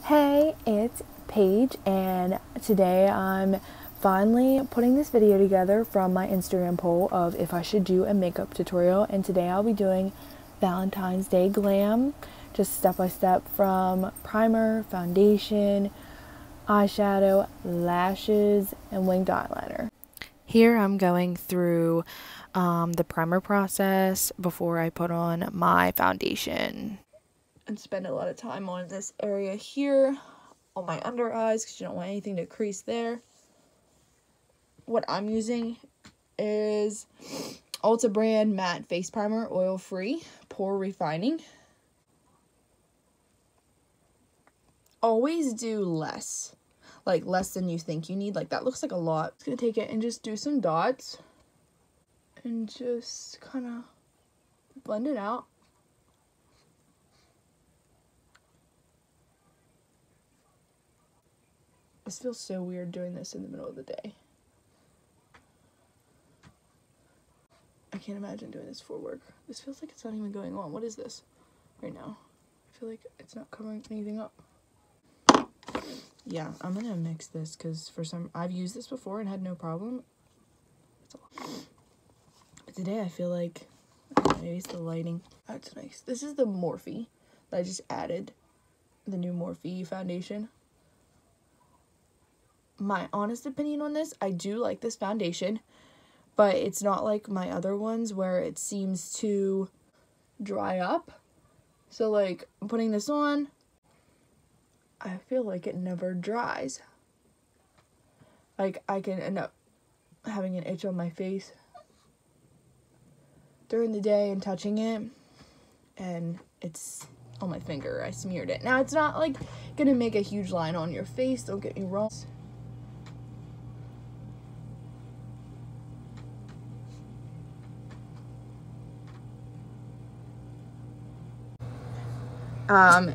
Hey, it's Paige, and today I'm finally putting this video together from my Instagram poll of if I should do a makeup tutorial, and today I'll be doing Valentine's Day glam, just step by step from primer, foundation, eyeshadow, lashes, and winged eyeliner. Here I'm going through the primer process before I put on my foundation. And spend a lot of time on this area here, on my under eyes, because you don't want anything to crease there. What I'm using is Ulta brand matte face primer, oil free, pore refining. Always do less, like less than you think you need. Like that looks like a lot. I'm gonna take it and just do some dots and just kind of blend it out. This feels so weird doing this in the middle of the day. I can't imagine doing this for work. This feels like it's not even going on. What is this right now? I feel like it's not covering anything up. Yeah, I'm gonna mix this because I've used this before and had no problem. But today I feel like, maybe it's the lighting. That's nice. This is the Morphe that I just added. The new Morphe foundation. My honest opinion on this, I do like this foundation, but it's not like my other ones where it seems to dry up. So like putting this on, I feel like it never dries. Like I can end up having an itch on my face during the day and touching it, and it's on my finger. I smeared it. Now it's not like gonna make a huge line on your face, don't get me wrong.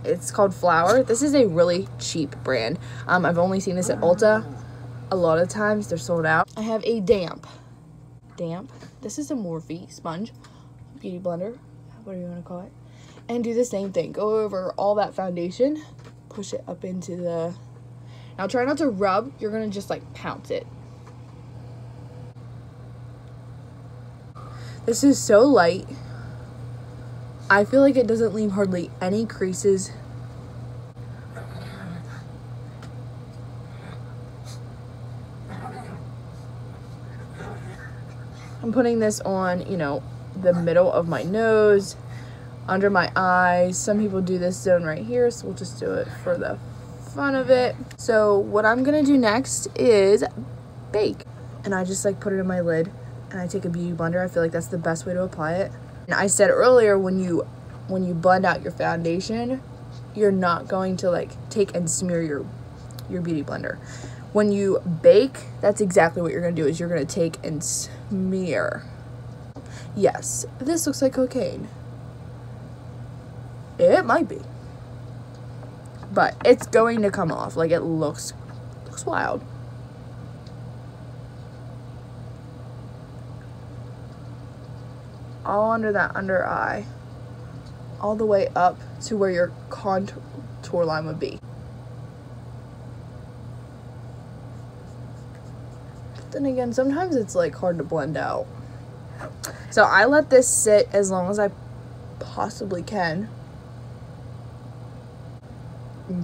It's called Flower. This is a really cheap brand. I've only seen this at Ulta. A lot of times they're sold out. I have a damp. This is a Morphe sponge, beauty blender, whatever you want to call it. And do the same thing. Go over all that foundation, push it up into the, now try not to rub, you're gonna just like pounce it. This is so light. I feel like it doesn't leave hardly any creases. I'm putting this on, you know, the middle of my nose, under my eyes. Some people do this zone right here, so we'll just do it for the fun of it. So what I'm gonna do next is bake. And I just like put it in my lid and I take a beauty blender. I feel like that's the best way to apply it. And I said earlier, when you blend out your foundation, you're not going to like take and smear your beauty blender. When you bake, that's exactly what you're gonna do, is you're gonna take and smear. Yes, this looks like cocaine. It might be, but it's going to come off. Like, it looks wild. All under that under eye, all the way up to where your contour line would be. But then again, sometimes it's like hard to blend out. So I let this sit as long as I possibly can,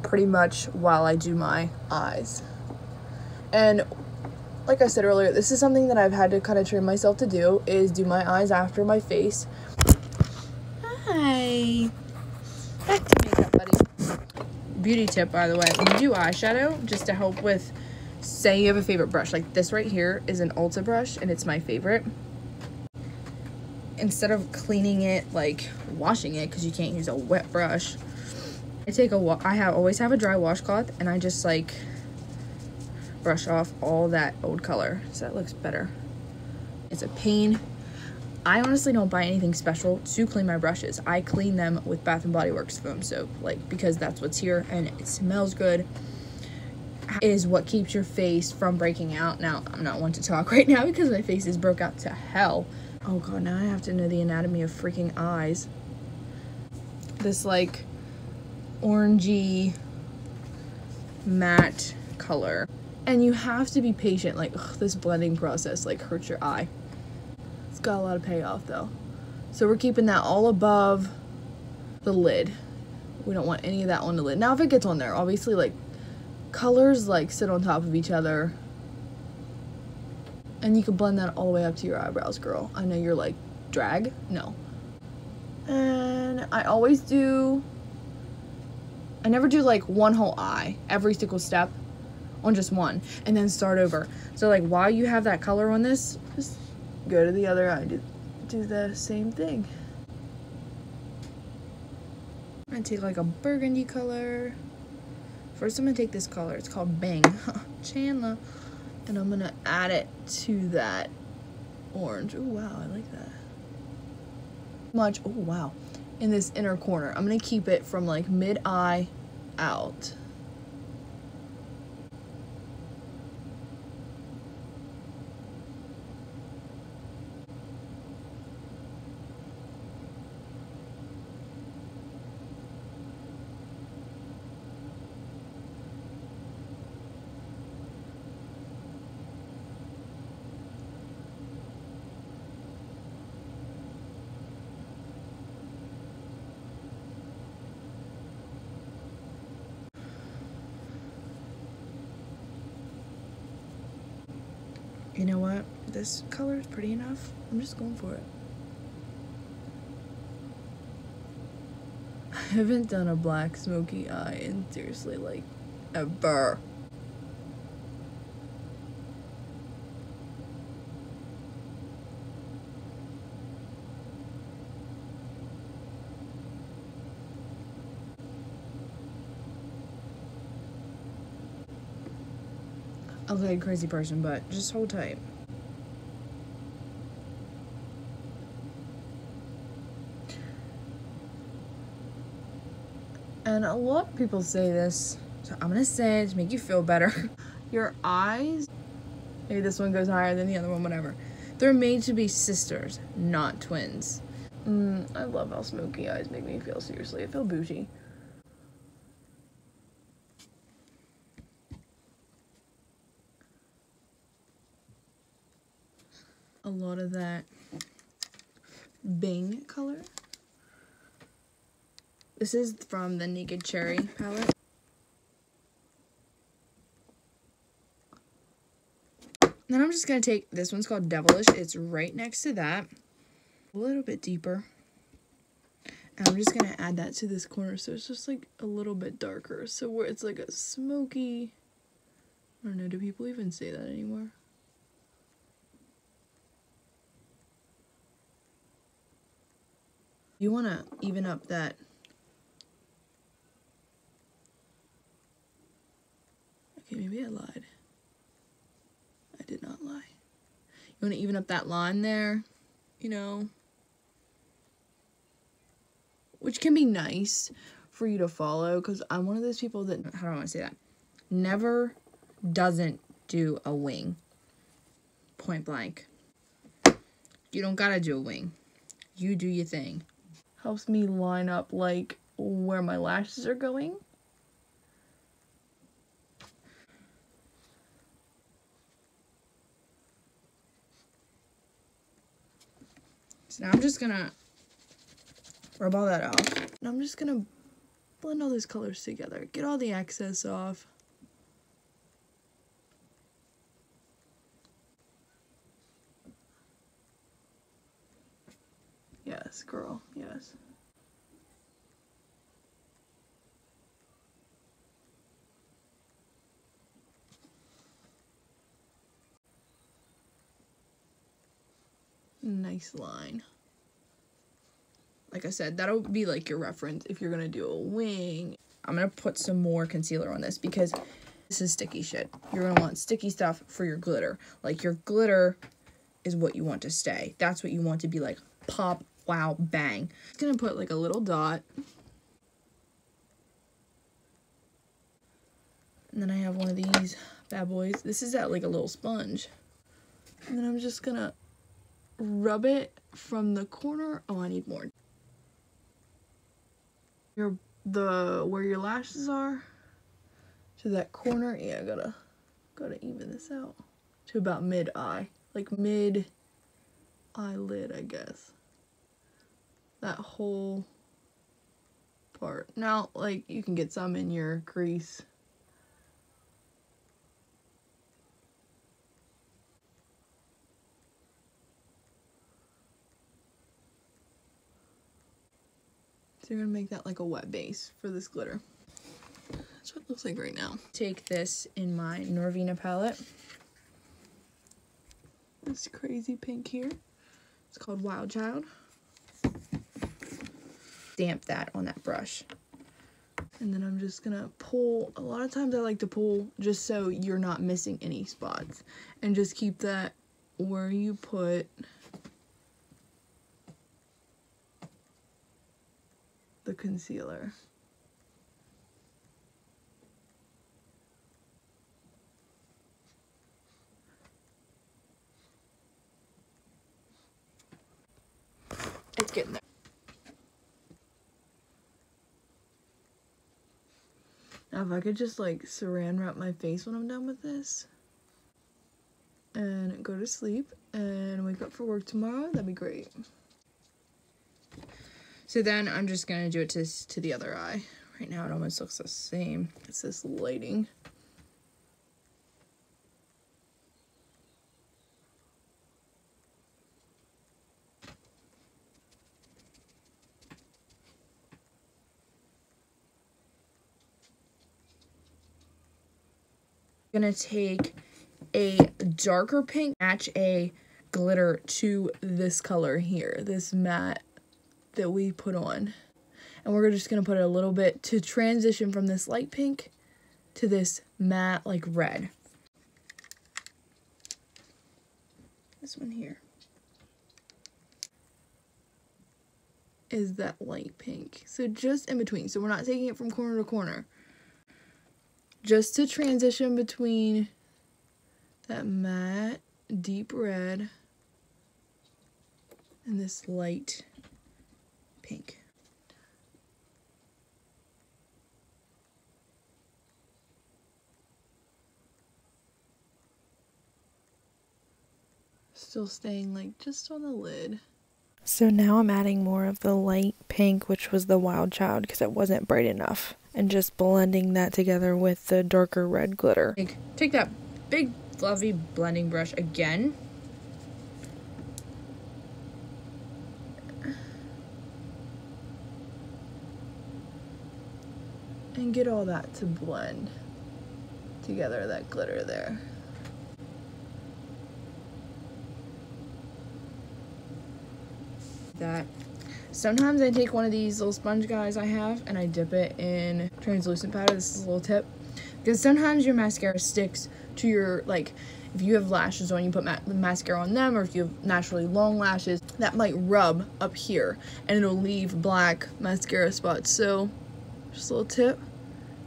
pretty much while I do my eyes. And like I said earlier, this is something that I've had to kind of train myself to do, is do my eyes after my face. Hi. Back to makeup, buddy. Beauty tip, by the way, when you do eyeshadow, just to help with, say you have a favorite brush, like this right here is an Ulta brush and it's my favorite. Instead of cleaning it, like washing it, because you can't use a wet brush, I take always have a dry washcloth, and I just like brush off all that old color so that looks better. It's a pain. I honestly don't buy anything special to clean my brushes. I clean them with Bath & Body Works foam soap, like, because that's what's here and it smells good. It is what keeps your face from breaking out. Now, I'm not one to talk right now because my face is broke out to hell. Oh god, now I have to know the anatomy of freaking eyes. This like orangey matte color. And you have to be patient. Like, ugh, this blending process like hurts your eye. It's got a lot of payoff though. So we're keeping that all above the lid. We don't want any of that on the lid. Now if it gets on there, obviously like colors like sit on top of each other. And you can blend that all the way up to your eyebrows, girl. I know you're like, drag? No. And I always do, I never do like one whole eye, every single step on just one, and then start over. So like while you have that color on this, just go to the other eye, do the same thing. I'm gonna take like a burgundy color. First I'm gonna take this color, it's called Bang, Chandler. And I'm gonna add it to that orange. Oh wow, I like that. Much, oh wow. In this inner corner. I'm gonna keep it from like mid-eye out. You know what? This color is pretty enough. I'm just going for it. I haven't done a black smoky eye in seriously like ever. I look like a crazy person, but just hold tight. And a lot of people say this, so I'm gonna say it to make you feel better. Your eyes, maybe this one goes higher than the other one, whatever. They're made to be sisters, not twins. I love how smoky eyes make me feel, seriously. I feel bougie. A lot of that Bing color. This is from the Naked Cherry palette. Then I'm just gonna take, this one's called Devilish. It's right next to that. A little bit deeper. And I'm just gonna add that to this corner so it's just like a little bit darker. So where it's like a smoky, I don't know, do people even say that anymore? You want to even up that. Okay, maybe I lied. I did not lie. You want to even up that line there, you know, which can be nice for you to follow, because I'm one of those people that, how do I want to say that? Never doesn't do a wing. Point blank. You don't gotta do a wing. You do your thing. Helps me line up like where my lashes are going. So now I'm just gonna rub all that off. And I'm just gonna blend all those colors together. Get all the excess off. Yes, girl, yes. Nice line. Like I said, that'll be like your reference if you're gonna do a wing. I'm gonna put some more concealer on this because this is sticky shit. You're gonna want sticky stuff for your glitter. Like your glitter is what you want to stay. That's what you want to be like pop, wow, bang. I'm just gonna put like a little dot. And then I have one of these bad boys. This is at like a little sponge. And then I'm just gonna rub it from the corner. Oh, I need more. Where your lashes are, to that corner. Yeah, gotta even this out to about mid-eye, like mid-eyelid, I guess. That whole part. Now, like, you can get some in your crease. So you're gonna make that like a wet base for this glitter. That's what it looks like right now. Take this in my Norvina palette. This crazy pink here. It's called Wild Child. Damp that on that brush. And then I'm just gonna pull. A lot of times I like to pull just so you're not missing any spots. And just keep that where you put the concealer. It's getting there. Now if I could just like saran wrap my face when I'm done with this and go to sleep and wake up for work tomorrow, that'd be great. So then I'm just gonna do it to the other eye. Right now it almost looks the same. It's this lighting. I'm gonna take a darker pink, match a glitter to this color here, this matte that we put on. And we're just gonna put it a little bit to transition from this light pink to this matte like red. This one here is that light pink. So just in between. So we're not taking it from corner to corner. Just to transition between that matte deep red and this light pink. Still staying like just on the lid. So now I'm adding more of the light pink, which was the Wild Child, because it wasn't bright enough, and just blending that together with the darker red glitter. Take that big fluffy blending brush again. And get all that to blend together, that glitter there. That. Sometimes I take one of these little sponge guys I have and I dip it in translucent powder. This is a little tip. Because sometimes your mascara sticks to your, like, if you have lashes on, you put mascara on them, or if you have naturally long lashes, that might rub up here and it'll leave black mascara spots. So, just a little tip.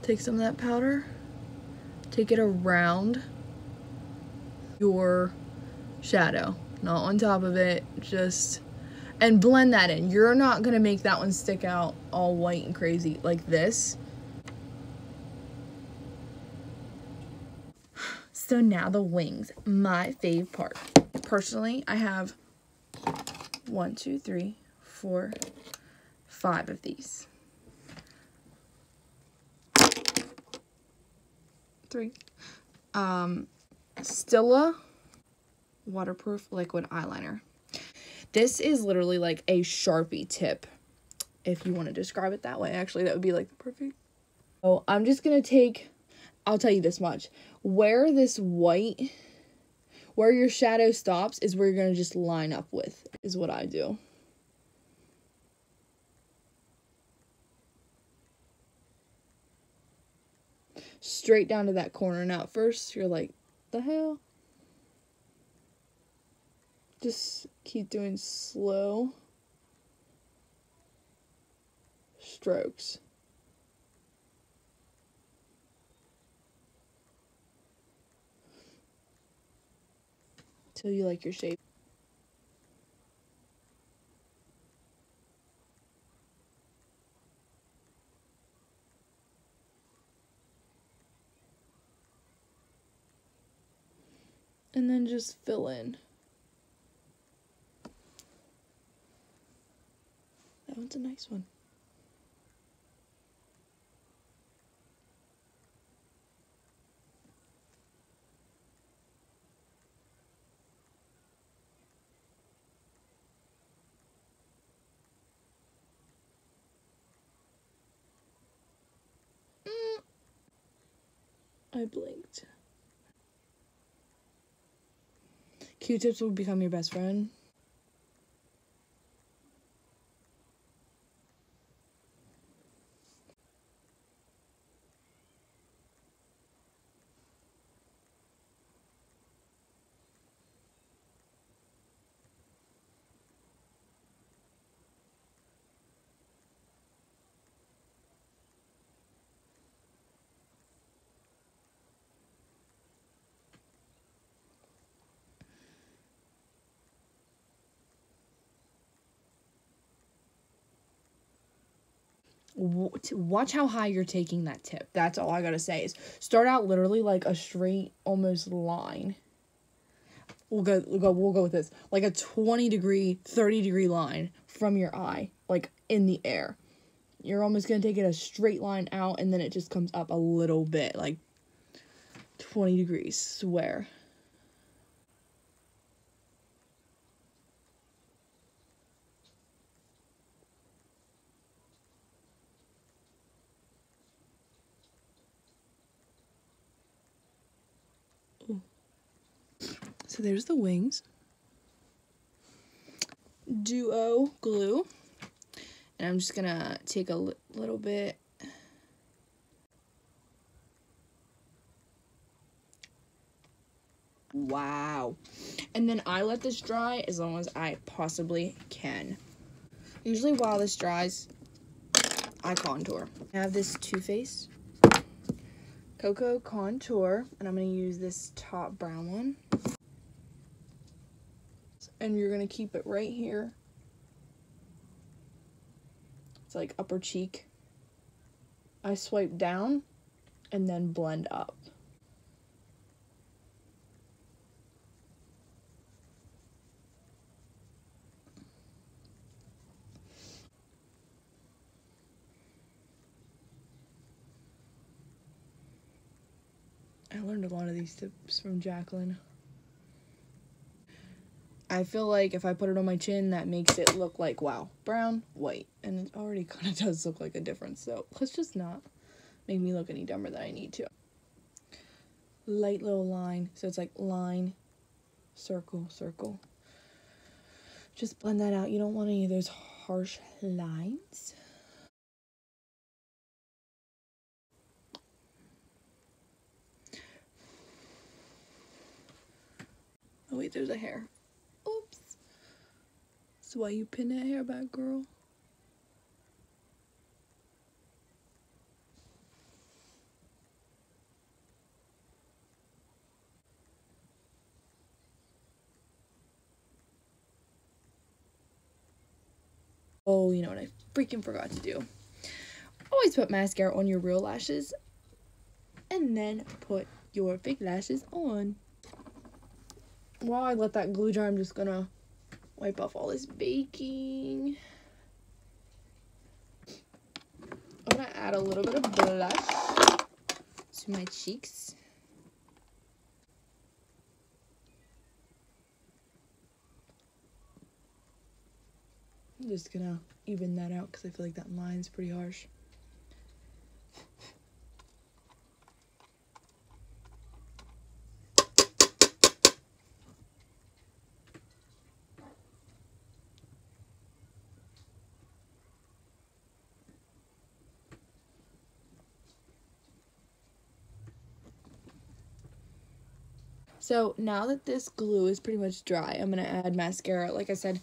Take some of that powder, take it around your shadow, not on top of it, just, and blend that in. You're not gonna make that one stick out all white and crazy like this. So now the wings, my fave part. Personally, I have 1, 2, 3, 4, 5 of these. 3. Stila waterproof liquid eyeliner. This is literally like a Sharpie tip, if you want to describe it that way. Actually, that would be like perfect. So I'm just gonna take, I'll tell you this much, where this white, where your shadow stops is where you're gonna just line up with, is what I do. Straight down to that corner. Now at first you're like, the hell? Just keep doing slow strokes. Till you like your shape. and then just fill in. That one's a nice one. I blinked. Q-tips will become your best friend. Watch how high you're taking that tip. That's all I gotta say is start out literally like a straight almost line. We'll go with this. Like a 20-degree, 30-degree line from your eye, like in the air. You're almost gonna take it a straight line out and then it just comes up a little bit, like 20 degrees, swear. So there's the wings. Duo glue. And I'm just gonna take a little bit. Wow. And then I let this dry as long as I possibly can. Usually while this dries, I contour. I have this Too Faced Cocoa Contour, and I'm gonna use this top brown one. And you're gonna keep it right here. It's like upper cheek. I swipe down and then blend up. I learned a lot of these tips from Jacqueline. I feel like if I put it on my chin, that makes it look like, wow, brown, white. And it already kind of does look like a difference. So let's just not make me look any dumber than I need to. Light little line. So it's like line, circle, circle. Just blend that out. You don't want any of those harsh lines. Oh wait, there's a hair. Oops. That's why you pin that hair back, girl. Oh, you know what I freaking forgot to do? Always put mascara on your real lashes and then put your fake lashes on. While I let that glue dry, I'm just gonna wipe off all this baking. I'm gonna add a little bit of blush to my cheeks. I'm just gonna even that out because I feel like that line's pretty harsh. So now that this glue is pretty much dry, I'm going to add mascara. Like I said,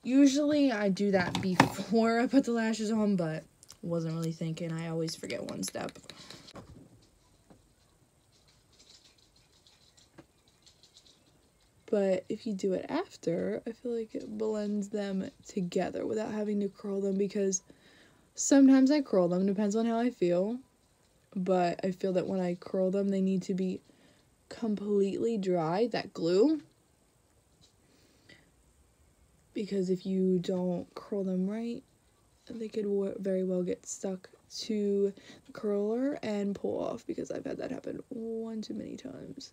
usually I do that before I put the lashes on, but wasn't really thinking. I always forget one step. But if you do it after, I feel like it blends them together without having to curl them, because sometimes I curl them, depends on how I feel. But I feel that when I curl them, they need to be completely dry, that glue, because if you don't curl them right, they could very well get stuck to the curler and pull off, because I've had that happen one too many times.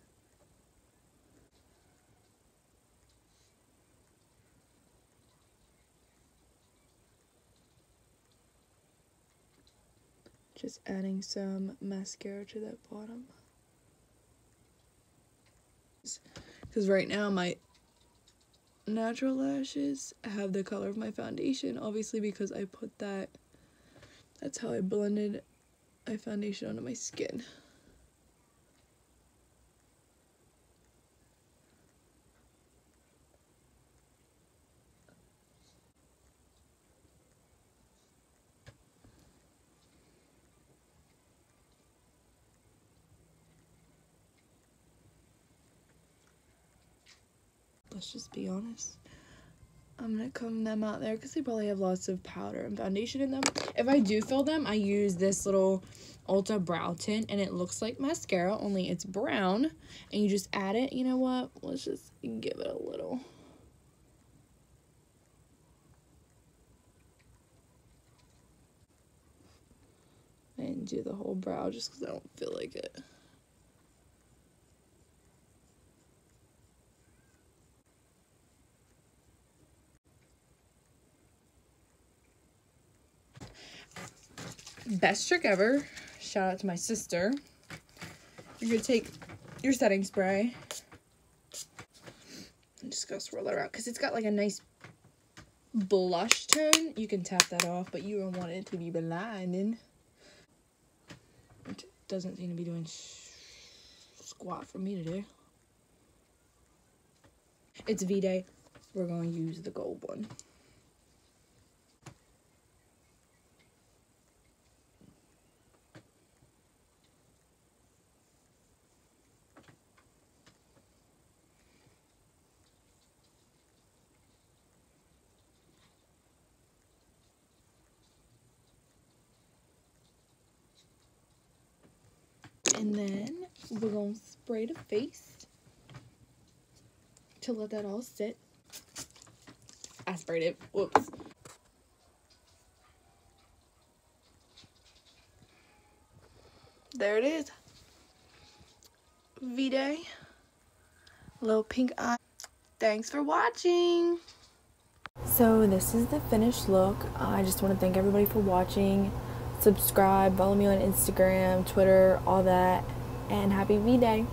Just adding some mascara to that bottom. Because right now my natural lashes have the color of my foundation, obviously, because I put that's how I blended my foundation onto my skin. Let's just be honest. I'm gonna comb them out there because they probably have lots of powder and foundation in them. If I do fill them, I use this little Ulta brow tint, and it looks like mascara, only it's brown, and you just add it. You know what? Let's just give it a little. And do the whole brow just because I don't feel like it. Best trick ever. Shout out to my sister. You're gonna take your setting spray and just go swirl it around because it's got like a nice blush tone. You can tap that off, but you don't want it to be blinding. It doesn't seem to be doing squat for me to do. It's V-Day. We're going to use the gold one. And then we're going to spray the face to let that all sit. I sprayed it. Whoops. There it is. V-Day. Little pink eye. Thanks for watching. So this is the finished look. I just want to thank everybody for watching. Subscribe, follow me on Instagram, Twitter, all that. And happy V-Day.